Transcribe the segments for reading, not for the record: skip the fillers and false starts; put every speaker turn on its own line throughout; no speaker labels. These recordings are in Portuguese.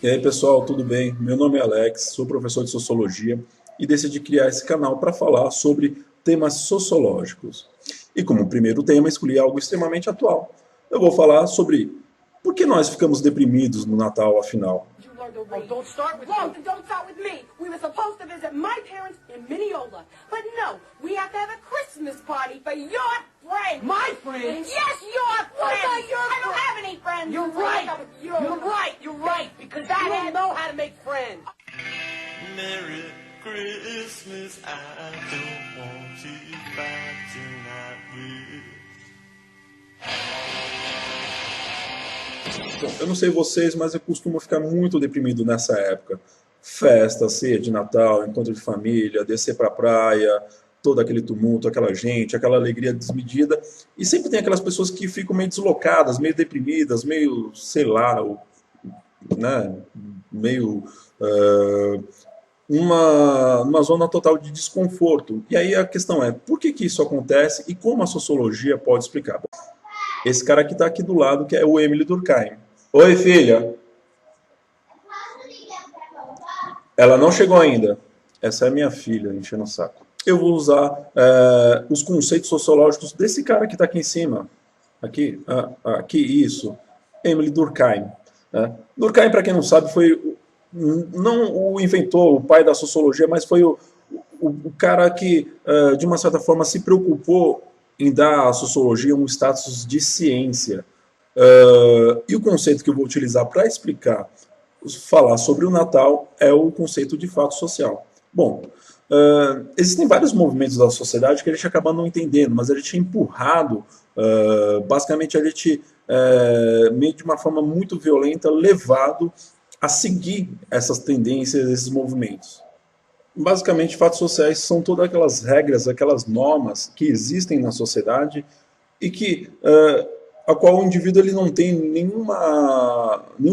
E aí pessoal, tudo bem? Meu nome é Alex, sou professor de Sociologia e decidi criar esse canal para falar sobre temas sociológicos. E como primeiro tema, escolhi algo extremamente atual. Eu vou falar sobre por que nós ficamos deprimidos no Natal, afinal.
You learn to read. Oh, don't start with me. Whoa, don't start with me. We were supposed to visit my parents in Mineola. But no, we have to have a Christmas party for your friends. My friends? Yes, your friends. What about your friends? I don't have any friends. You're right. You're right. Because you don't know how to make friends.
Merry Christmas, I don't want to fight tonight with.
Bom, eu não sei vocês, mas eu costumo ficar muito deprimido nessa época. Festa, ceia de Natal, encontro de família, descer pra praia, todo aquele tumulto, aquela gente, aquela alegria desmedida. E sempre tem aquelas pessoas que ficam meio deslocadas, meio deprimidas, meio, sei lá, né, meio uma zona total de desconforto. E aí a questão é, por que que isso acontece e como a sociologia pode explicar? Bom, esse cara que está aqui do lado, que é o Emily Durkheim. Oi, filha. Ela não chegou ainda. Essa é minha filha, enchendo o saco. Eu vou usar os conceitos sociológicos desse cara que está aqui em cima. Aqui, aqui, isso. Emily Durkheim. Né? Durkheim, para quem não sabe, foi não o inventor, o pai da sociologia, mas foi o cara que, de uma certa forma, se preocupou em dar à sociologia um status de ciência. E o conceito que eu vou utilizar para explicar, falar sobre o Natal, é o conceito de fato social. Bom, existem vários movimentos da sociedade que a gente acaba não entendendo, mas a gente é empurrado, basicamente a gente, meio de uma forma muito violenta, levado a seguir essas tendências, esses movimentos. Basicamente, fatos sociais são todas aquelas regras, aquelas normas que existem na sociedade e que a qual o indivíduo ele não tem nenhum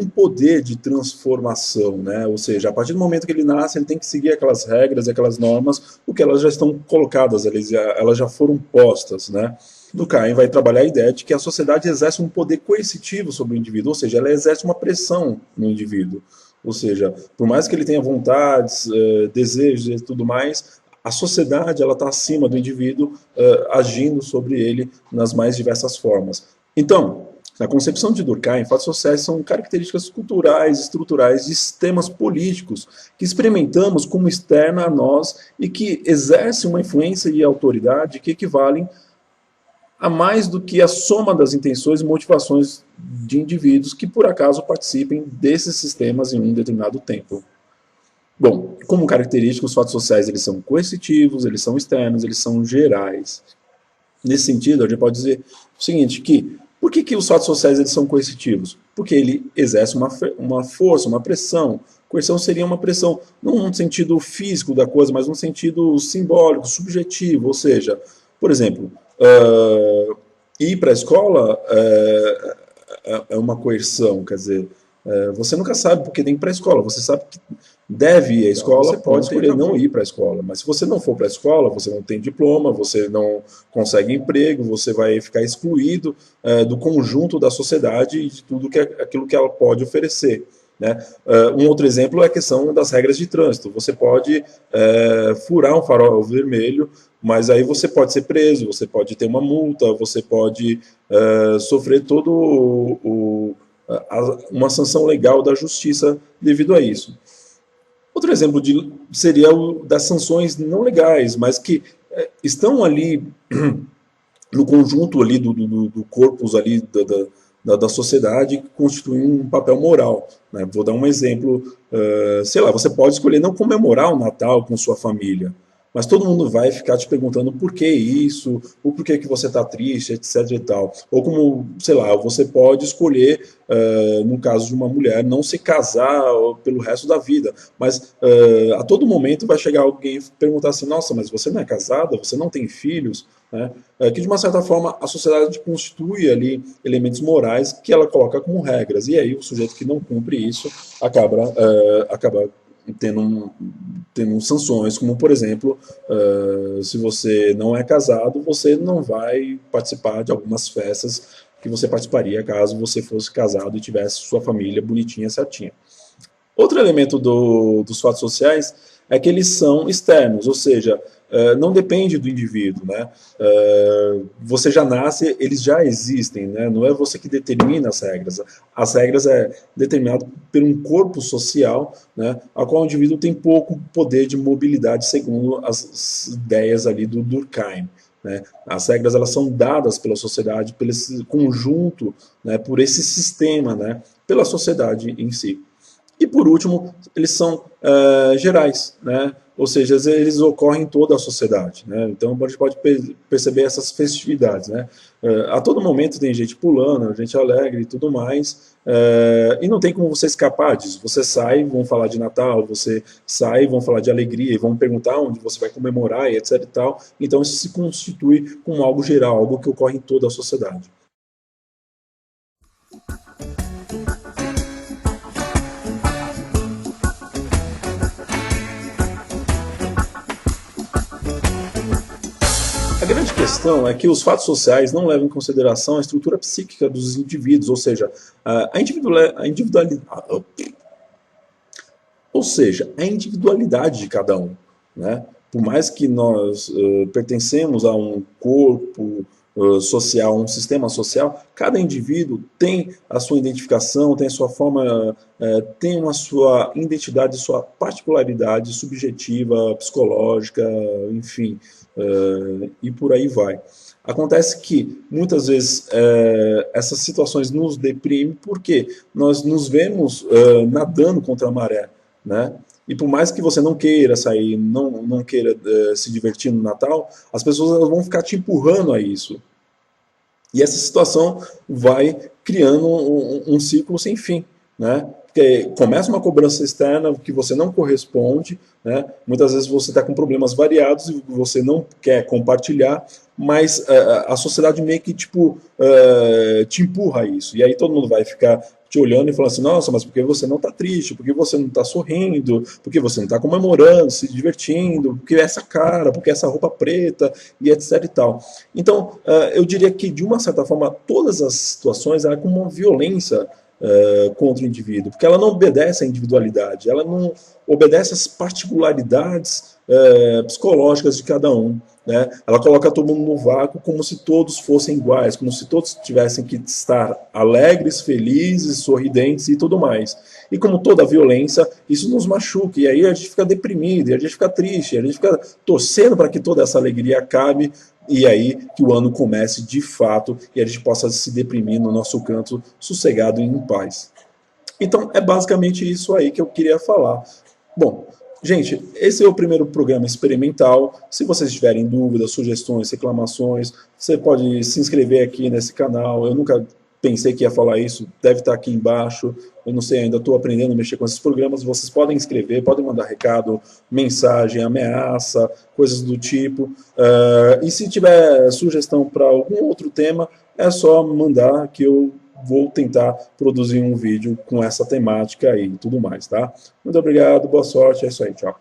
poder de transformação, né? Ou seja, a partir do momento que ele nasce, ele tem que seguir aquelas regras, aquelas normas, porque elas já estão colocadas, elas já foram postas, né? Durkheim vai trabalhar a ideia de que a sociedade exerce um poder coercitivo sobre o indivíduo, ou seja, ela exerce uma pressão no indivíduo. Ou seja, por mais que ele tenha vontades, desejos e tudo mais, a sociedade ela está acima do indivíduo, agindo sobre ele nas mais diversas formas. Então, na concepção de Durkheim, fatos sociais são características culturais, estruturais de sistemas políticos que experimentamos como externa a nós e que exercem uma influência e autoridade que equivalem a mais do que a soma das intenções e motivações de indivíduos que por acaso participem desses sistemas em um determinado tempo. Bom, como característica, os fatos sociais eles são coercitivos, eles são externos, eles são gerais. Nesse sentido, a gente pode dizer o seguinte, que por que os fatos sociais eles são coercitivos? Porque ele exerce uma força, uma pressão. Coerção seria uma pressão, não no sentido físico da coisa, mas no sentido simbólico, subjetivo. Ou seja, por exemplo, ir para a escola é uma coerção, quer dizer, você nunca sabe porque tem que ir para a escola, você sabe que deve ir à escola, você pode escolher não ir para a escola, mas se você não for para a escola, você não tem diploma, você não consegue emprego, você vai ficar excluído do conjunto da sociedade e de tudo aquilo que ela pode oferecer. Né? Um outro exemplo é a questão das regras de trânsito. Você pode furar um farol vermelho, mas aí você pode ser preso, você pode ter uma multa, você pode sofrer uma sanção legal da justiça devido a isso. Outro exemplo seria o das sanções não legais, mas que estão ali no conjunto ali do corpus ali da sociedade que constituem um papel moral. Né? Vou dar um exemplo, sei lá, você pode escolher não comemorar o Natal com sua família, mas todo mundo vai ficar te perguntando por que isso, ou por que você está triste, etc e tal. Ou como, sei lá, você pode escolher, no caso de uma mulher, não se casar pelo resto da vida, mas a todo momento vai chegar alguém e perguntar assim, nossa, mas você não é casada, você não tem filhos? Né? Que de uma certa forma a sociedade constitui ali elementos morais que ela coloca como regras, e aí o sujeito que não cumpre isso acaba tendo sanções, como por exemplo, se você não é casado, você não vai participar de algumas festas que você participaria caso você fosse casado e tivesse sua família bonitinha, certinha. Outro elemento dos fatos sociais é que eles são externos, ou seja, não depende do indivíduo, né? Você já nasce, eles já existem, né? Não é você que determina as regras. As regras é determinado por um corpo social, né? A qual o indivíduo tem pouco poder de mobilidade, segundo as ideias ali do Durkheim. Né? As regras elas são dadas pela sociedade, pelo esse conjunto, né? Por esse sistema, né? Pela sociedade em si. E por último, eles são gerais, né? Ou seja, eles ocorrem em toda a sociedade, né? Então a gente pode perceber essas festividades, né? A todo momento tem gente pulando, gente alegre e tudo mais, e não tem como você escapar disso. Você sai, vão falar de Natal, você sai, vão falar de alegria, e vão perguntar onde você vai comemorar e etc e tal. Então isso se constitui como algo geral, algo que ocorre em toda a sociedade. A grande questão é que os fatos sociais não levam em consideração a estrutura psíquica dos indivíduos, ou seja, a individualidade, a individualidade de cada um, né? Por mais que nós pertencemos a um corpo social, um sistema social, cada indivíduo tem a sua identificação, tem a sua forma, tem uma sua identidade, sua particularidade subjetiva, psicológica, enfim, e por aí vai. Acontece que, muitas vezes, essas situações nos deprimem porque nós nos vemos nadando contra a maré, né? E por mais que você não queira sair, não queira se divertir no Natal, as pessoas elas vão ficar te empurrando a isso. E essa situação vai criando um ciclo sem fim, né? Porque começa uma cobrança externa que você não corresponde, né? Muitas vezes você está com problemas variados e você não quer compartilhar, mas a sociedade meio que tipo, te empurra a isso. E aí todo mundo vai ficar te olhando e falando assim, nossa, mas por que você não está triste? Por que você não está sorrindo? Por que você não está comemorando, se divertindo? Por que essa cara? Por que essa roupa preta? E etc e tal. Então, eu diria que, de uma certa forma, todas as situações é como uma violência contra o indivíduo, porque ela não obedece à individualidade, ela não obedece às particularidades psicológicas de cada um. Né? Ela coloca todo mundo no vácuo como se todos fossem iguais, como se todos tivessem que estar alegres, felizes, sorridentes e tudo mais. E como toda violência, isso nos machuca, e aí a gente fica deprimido, e a gente fica triste, e a gente fica torcendo para que toda essa alegria acabe, e aí que o ano comece de fato, e a gente possa se deprimir no nosso canto, sossegado e em paz. Então é basicamente isso aí que eu queria falar. Bom, gente, esse é o primeiro programa experimental. Se vocês tiverem dúvidas, sugestões, reclamações, você pode se inscrever aqui nesse canal. Eu nunca pensei que ia falar isso, deve estar aqui embaixo. Eu não sei ainda, estou aprendendo a mexer com esses programas. Vocês podem escrever, podem mandar recado, mensagem, ameaça, coisas do tipo. E se tiver sugestão para algum outro tema, é só mandar que eu vou tentar produzir um vídeo com essa temática aí e tudo mais, tá? Muito obrigado, boa sorte, é isso aí, tchau.